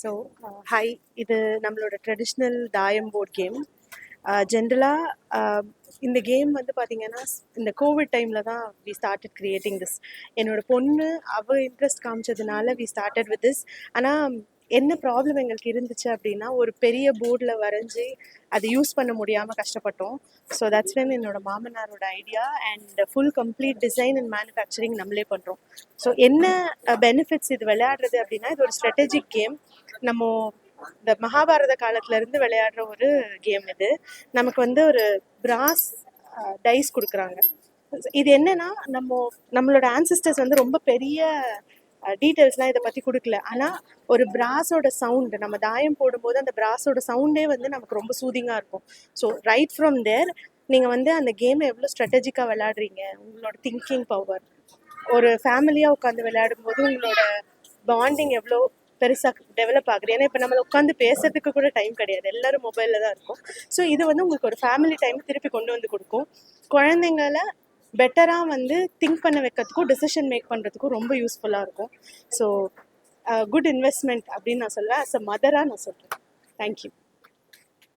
So hi, இது நம்மளோட traditional தாயம் போர்ட் கேம். ஜென்ரலாக இந்த கேம் வந்து பார்த்தீங்கன்னா இந்த கோவிட் டைமில் தான் வி ஸ்டார்டட் கிரியேட்டிங் திஸ். என்னோட பொண்ணு அவள் இன்ட்ரெஸ்ட் காமிச்சதுனால வி ஸ்டார்டட் வித் திஸ். ஆனால் என்ன ப்ராப்ளம் எங்களுக்கு இருந்துச்சு அப்படின்னா, ஒரு பெரிய போர்டில் வரைஞ்சி அதை யூஸ் பண்ண முடியாமல் கஷ்டப்பட்டோம். ஸோ தட்ஸ் வென் என்னோட மாமனாரோட idea and full complete design and manufacturing நம்மளே பண்ணுறோம். ஸோ என்ன பெனிஃபிட்ஸ் இது விளையாடுறது அப்படின்னா, இது ஒரு ஸ்ட்ராட்டஜிக் கேம். நம்ம இந்த மகாபாரத காலத்துல இருந்து விளையாடுற ஒரு கேம் இது. நமக்கு வந்து ஒரு பிராஸ் டைஸ் கொடுக்குறாங்க. இது என்னன்னா, நம்மளோட ஆன்சிஸ்டர்ஸ் வந்து ரொம்ப பெரிய டீட்டெயில்ஸ்லாம் இதை பற்றி கொடுக்கல. ஆனால் ஒரு பிராஸோட சவுண்டு, நம்ம தாயம் போடும்போது அந்த பிராஸோட சவுண்டே வந்து நமக்கு ரொம்ப சூதிங்காக இருக்கும். ஸோ ரைட் ஃப்ரம் தேர் நீங்கள் வந்து அந்த கேமை எவ்வளோ ஸ்ட்ராட்டஜிக்காக விளையாடுறீங்க, உங்களோட திங்கிங் பவர், ஒரு ஃபேமிலியாக உட்காந்து விளையாடும் போது உங்களோட பாண்டிங் எவ்வளோ பெருசாக டெவலப் ஆகுது. ஏன்னா இப்போ நம்மளை உட்காந்து பேசுறதுக்கு கூட டைம் கிடையாது, எல்லாரும் மொபைலில் தான் இருக்கும். ஸோ இது வந்து உங்களுக்கு ஒரு ஃபேமிலி டைம் திருப்பி கொண்டு வந்து கொடுக்கும். குழந்தைங்கள பெட்டராக வந்து திங்க் பண்ண வைக்கிறதுக்கும் டெசிஷன் மேக் பண்ணுறதுக்கும் ரொம்ப யூஸ்ஃபுல்லாக இருக்கும். ஸோ குட் இன்வெஸ்ட்மெண்ட் அப்படின்னு நான் சொல்லுவேன். ஆஸ் அ மதராக நான் சொல்கிறேன். தேங்க்யூ.